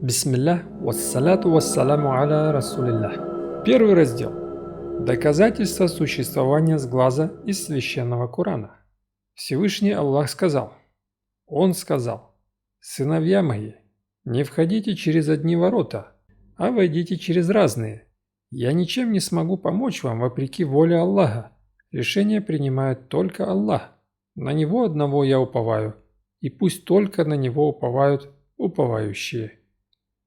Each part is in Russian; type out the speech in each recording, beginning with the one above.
Бисмиллах, вассаляту вассаляму аля расулиллях. Первый раздел. Доказательства существования сглаза из Священного Корана. Всевышний Аллах сказал. Он сказал: «Сыновья мои, не входите через одни ворота, а войдите через разные. Я ничем не смогу помочь вам вопреки воле Аллаха. Решение принимает только Аллах. На Него одного я уповаю, и пусть только на Него уповают уповающие».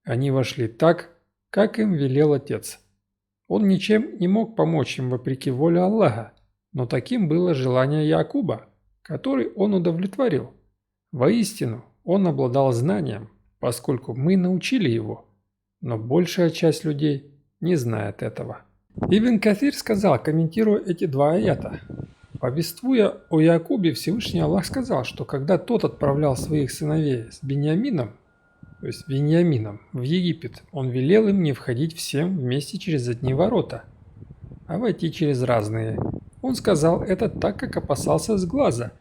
Они вошли так, как им велел Отец. Он ничем не мог помочь им вопреки воле Аллаха, но таким было желание Якуба, который он удовлетворил. Воистину, он обладал знанием, поскольку мы научили его, но большая часть людей не знает этого. Ибн Кафир сказал, комментируя эти два аята: повествуя о Якубе, Всевышний Аллах сказал, что когда тот отправлял своих сыновей с Беньямином, в Египет, он велел им не входить всем вместе через одни ворота, а войти через разные. Он сказал это так, как опасался сглаза.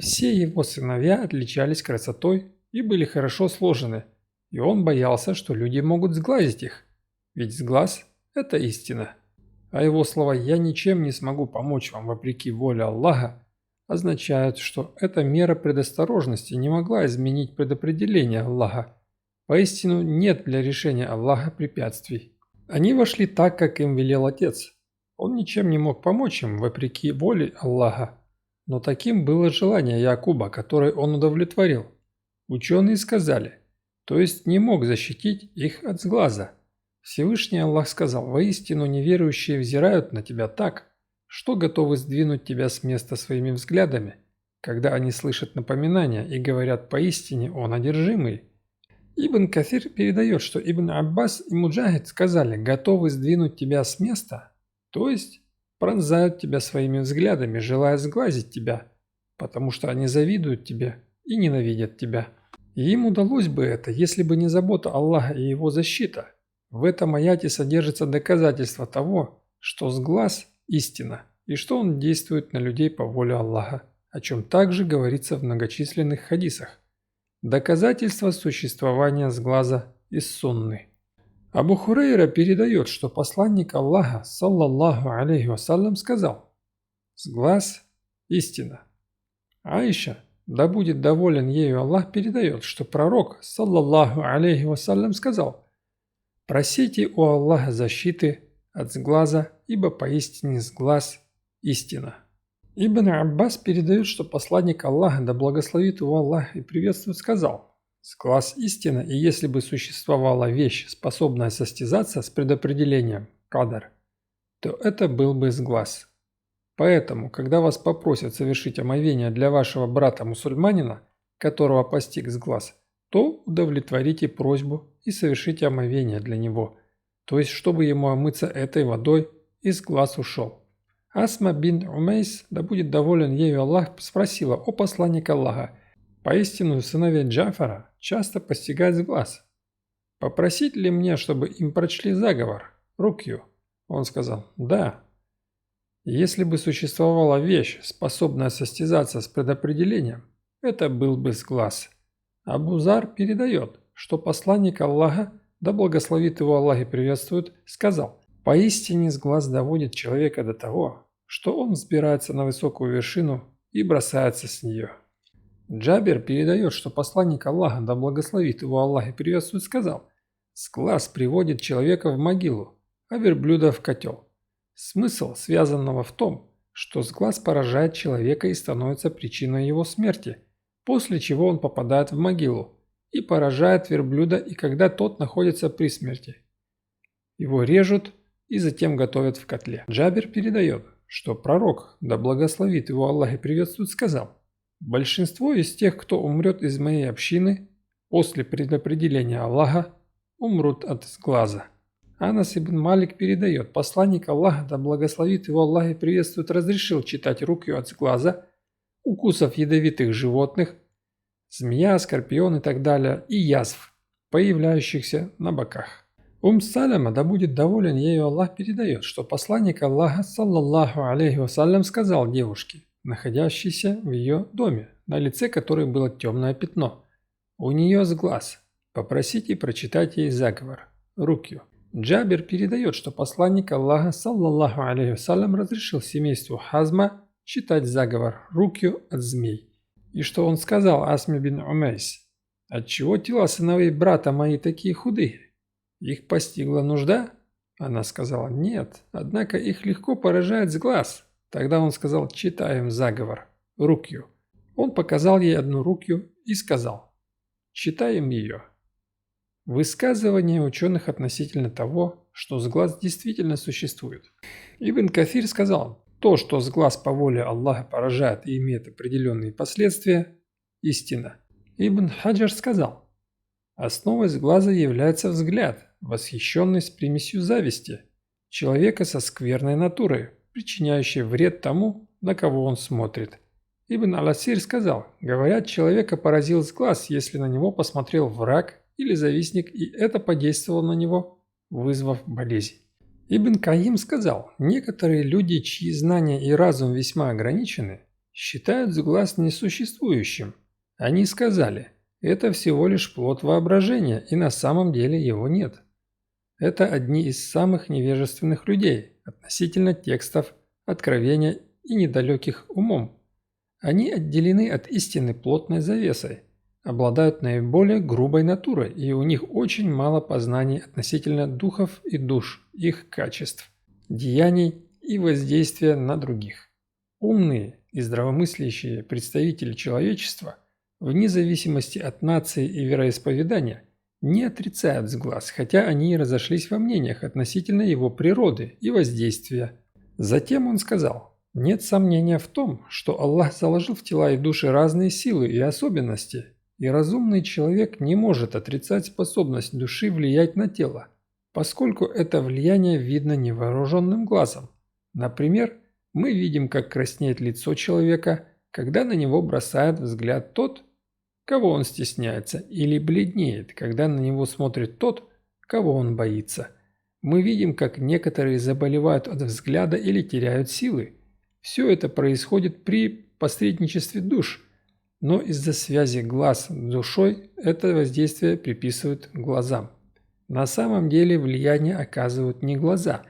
Все его сыновья отличались красотой и были хорошо сложены, и он боялся, что люди могут сглазить их, ведь сглаз – это истина. А его слова «я ничем не смогу помочь вам вопреки воле Аллаха» означают, что эта мера предосторожности не могла изменить предопределение Аллаха. Поистину нет для решения Аллаха препятствий. Они вошли так, как им велел Отец. Он ничем не мог помочь им вопреки воле Аллаха. Но таким было желание Якуба, которое он удовлетворил. Ученые сказали, то есть не мог защитить их от сглаза. Всевышний Аллах сказал: «Воистину неверующие взирают на тебя так, что готовы сдвинуть тебя с места своими взглядами, когда они слышат напоминания и говорят: поистине он одержимый». Ибн Кафир передает, что Ибн Аббас и Муджахид сказали: «готовы сдвинуть тебя с места», то есть пронзают тебя своими взглядами, желая сглазить тебя, потому что они завидуют тебе и ненавидят тебя. И им удалось бы это, если бы не забота Аллаха и его защита. В этом аяте содержится доказательство того, что сглаз – истина, и что он действует на людей по воле Аллаха, о чем также говорится в многочисленных хадисах. Доказательство существования сглаза из сунны. Абу Хурейра передает, что посланник Аллаха, саллаллаху алейхи вассалям, сказал: «Сглаз – истина». Аиша, да будет доволен ею Аллах, передает, что пророк, саллаллаху алейхи вассалям, сказал: «Просите у Аллаха защиты от сглаза, ибо поистине сглаз – истина». Ибн Аббас передает, что посланник Аллаха, да благословит его Аллах и приветствует, сказал: «Сглаз – истина, и если бы существовала вещь, способная состязаться с предопределением кадар, то это был бы сглаз. Поэтому, когда вас попросят совершить омовение для вашего брата-мусульманина, которого постиг сглаз, то удовлетворите просьбу и совершите омовение для него, то есть чтобы ему омыться этой водой и сглаз ушел». Асма бин Умейс, да будет доволен ею Аллах, спросила: «О посланник Аллаха, поистину сыновья Джафара часто постигают сглаз. Попросить ли мне, чтобы им прочли заговор, рукью?» Он сказал: «Да». Если бы существовала вещь, способная состязаться с предопределением, это был бы сглаз. Абу Зар передает, что посланник Аллаха, да благословит его Аллах и приветствует, сказал: «Поистине сглаз доводит человека до того, что он взбирается на высокую вершину и бросается с нее». Джабер передает, что посланник Аллаха, да благословит его Аллах и приветствует, сказал: «Сглаз приводит человека в могилу, а верблюда в котел». Смысл связанного в том, что сглаз поражает человека и становится причиной его смерти, после чего он попадает в могилу, и поражает верблюда, и когда тот находится при смерти. Его режут и затем готовят в котле. Джабер передает, что пророк, да благословит его Аллах и приветствует, сказал: «Большинство из тех, кто умрет из моей общины, после предопределения Аллаха, умрут от сглаза». Анас ибн Малик передает, посланник Аллаха, да благословит его Аллах и приветствует, разрешил читать рукью от сглаза, укусов ядовитых животных, змея, скорпион и так далее, и язв, появляющихся на боках. Саляма, да будет доволен ею Аллах, передает, что посланник Аллаха, саллаллаху алейхи вассалям, сказал девушке, находящейся в ее доме, на лице которой было темное пятно: «У нее сглаз. Попросите прочитать ей заговор, рукью. Джабир передает, что посланник Аллаха, саллаллаху алейхи вассалям, разрешил семейству Хазма читать заговор рукью от змей. И что он сказал Асме бин Умейс: «Отчего тела сыновей брата мои такие худые? Их постигла нужда?» Она сказала: «Нет, однако их легко поражает с глаз». Тогда он сказал: «Читаем заговор, рукью». Он показал ей одну рукью и сказал: «Читаем ее». Высказывания ученых относительно того, что сглаз действительно существует. Ибн Кафир сказал: то, что сглаз по воле Аллаха поражает и имеет определенные последствия, истина. Ибн Хаджар сказал: основой сглаза является взгляд, восхищенный с примесью зависти, человека со скверной натурой, причиняющий вред тому, на кого он смотрит. Ибн Аль-Асир сказал: говорят, человека поразил сглаз, если на него посмотрел враг или завистник, и это подействовало на него, вызвав болезнь. Ибн Каим сказал: некоторые люди, чьи знания и разум весьма ограничены, считают сглаз несуществующим. Они сказали: это всего лишь плод воображения, и на самом деле его нет. Это одни из самых невежественных людей относительно текстов, откровения и недалеких умом. Они отделены от истины плотной завесой, обладают наиболее грубой натурой, и у них очень мало познаний относительно духов и душ, их качеств, деяний и воздействия на других. Умные и здравомыслящие представители человечества, вне зависимости от нации и вероисповедания, не отрицают сглаз, хотя они и разошлись во мнениях относительно его природы и воздействия. Затем он сказал: нет сомнения в том, что Аллах заложил в тела и души разные силы и особенности, и разумный человек не может отрицать способность души влиять на тело, поскольку это влияние видно невооруженным глазом. Например, мы видим, как краснеет лицо человека, когда на него бросает взгляд тот, кого он стесняется, или бледнеет, когда на него смотрит тот, кого он боится. Мы видим, как некоторые заболевают от взгляда или теряют силы. Все это происходит при посредничестве душ, но из-за связи глаз с душой это воздействие приписывают глазам. На самом деле влияние оказывают не глаза,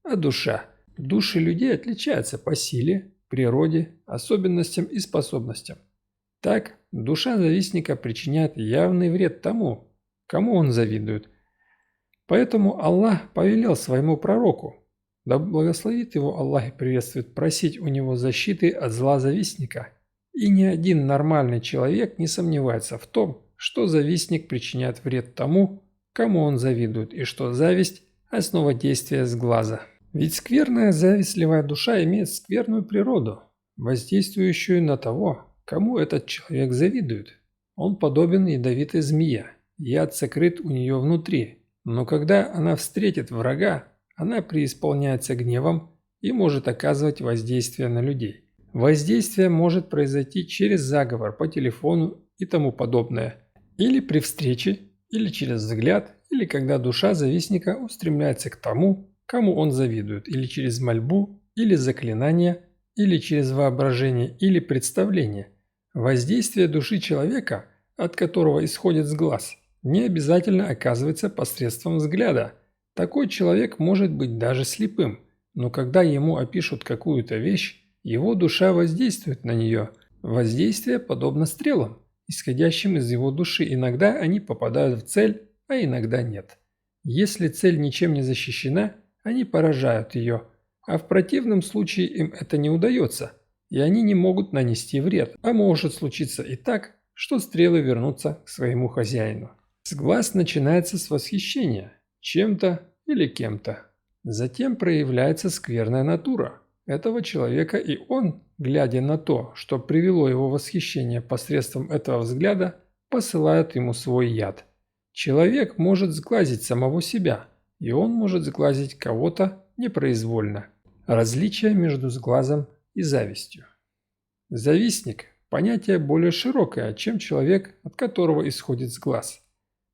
а душа. Души людей отличаются по силе, природе, особенностям и способностям. Так, душа завистника причиняет явный вред тому, кому он завидует. Поэтому Аллах повелел своему пророку, да благословит его Аллах и приветствует, просить у него защиты от зла завистника. И ни один нормальный человек не сомневается в том, что завистник причиняет вред тому, кому он завидует, и что зависть – основа действия сглаза. Ведь скверная завистливая душа имеет скверную природу, воздействующую на того, кому этот человек завидует. Он подобен ядовитой змее, яд сокрыт у нее внутри, но когда она встретит врага, она преисполняется гневом и может оказывать воздействие на людей. Воздействие может произойти через заговор по телефону и тому подобное, или при встрече, или через взгляд, или когда душа завистника устремляется к тому, кому он завидует, или через мольбу, или заклинание, или через воображение, или представление. Воздействие души человека, от которого исходит сглаз, не обязательно оказывается посредством взгляда. Такой человек может быть даже слепым, но когда ему опишут какую-то вещь, его душа воздействует на нее. Воздействие подобно стрелам, исходящим из его души. Иногда они попадают в цель, а иногда нет. Если цель ничем не защищена, они поражают ее, а в противном случае им это не удается, и они не могут нанести вред. А может случиться и так, что стрелы вернутся к своему хозяину. Сглаз начинается с восхищения чем-то или кем-то. Затем проявляется скверная натура этого человека, и он, глядя на то, что привело его в восхищение посредством этого взгляда, посылает ему свой яд. Человек может сглазить самого себя, и он может сглазить кого-то непроизвольно. Различие между сглазом и завистью. Завистник – понятие более широкое, чем человек, от которого исходит сглаз.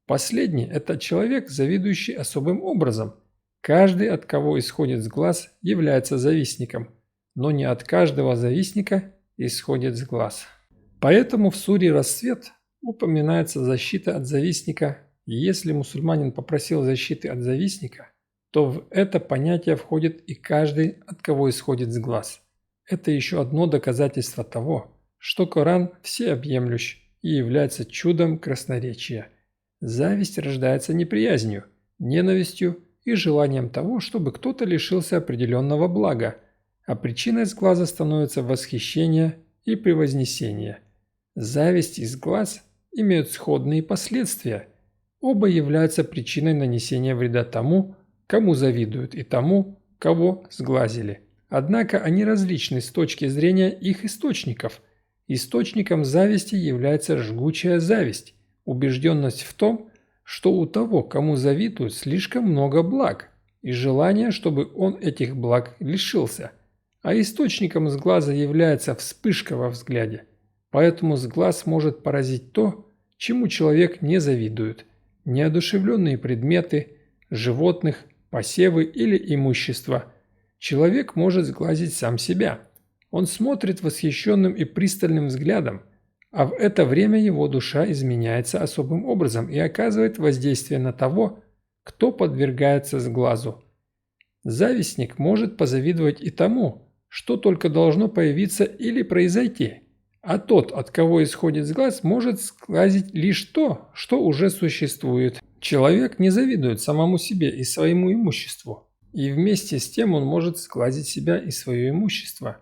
Последний – это человек, завидующий особым образом. Каждый, от кого исходит сглаз, является завистником, но не от каждого завистника исходит сглаз. Поэтому в суре «Рассвет» упоминается защита от завистника, и если мусульманин попросил защиты от завистника, то в это понятие входит и каждый, от кого исходит с глаз. Это еще одно доказательство того, что Коран всеобъемлющ и является чудом красноречия. Зависть рождается неприязнью, ненавистью и желанием того, чтобы кто-то лишился определенного блага, а причиной сглаза становится восхищение и превознесение. Зависть и сглаз имеют сходные последствия. Оба являются причиной нанесения вреда тому, кому завидуют, и тому, кого сглазили. Однако они различны с точки зрения их источников. Источником зависти является жгучая зависть, убежденность в том, что у того, кому завидуют, слишком много благ, и желание, чтобы он этих благ лишился. А источником сглаза является вспышка во взгляде. Поэтому сглаз может поразить то, чему человек не завидует – неодушевленные предметы, животных, посевы или имущество. Человек может сглазить сам себя. Он смотрит восхищенным и пристальным взглядом, а в это время его душа изменяется особым образом и оказывает воздействие на того, кто подвергается сглазу. Завистник может позавидовать и тому, что только должно появиться или произойти, а тот, от кого исходит сглаз, может сглазить лишь то, что уже существует. Человек не завидует самому себе и своему имуществу, и вместе с тем он может сглазить себя и свое имущество.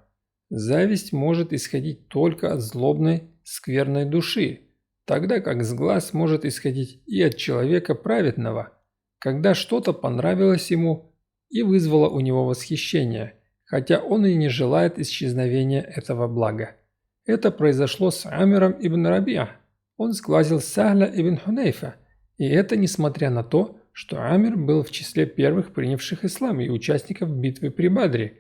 Зависть может исходить только от злобной, скверной души, тогда как сглаз может исходить и от человека праведного, когда что-то понравилось ему и вызвало у него восхищение, хотя он и не желает исчезновения этого блага. Это произошло с Амиром ибн Рабиа. Он сглазил Сахля ибн Хунейфа, и это несмотря на то, что Амир был в числе первых принявших ислам и участников битвы при Бадре.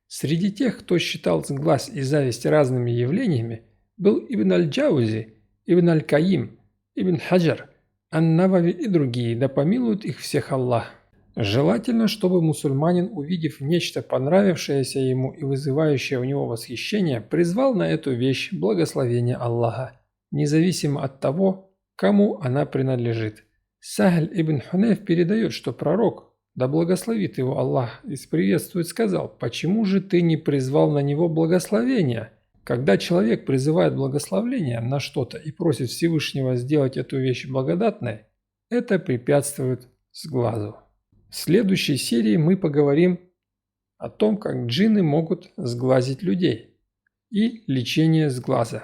Среди тех, кто считал сглаз и зависть разными явлениями, был Ибн аль-Джаузи, Ибн аль-Каим, Ибн Хаджар, Ан-Навави и другие, да помилует их всех Аллах. Желательно, чтобы мусульманин, увидев нечто понравившееся ему и вызывающее у него восхищение, призвал на эту вещь благословение Аллаха, независимо от того, кому она принадлежит. Сахль ибн Хунейф передает, что пророк, да благословит его Аллах и приветствует, сказал: «Почему же ты не призвал на него благословения?» Когда человек призывает благословление на что-то и просит Всевышнего сделать эту вещь благодатной, это препятствует сглазу. В следующей серии мы поговорим о том, как джинны могут сглазить людей и лечение сглаза.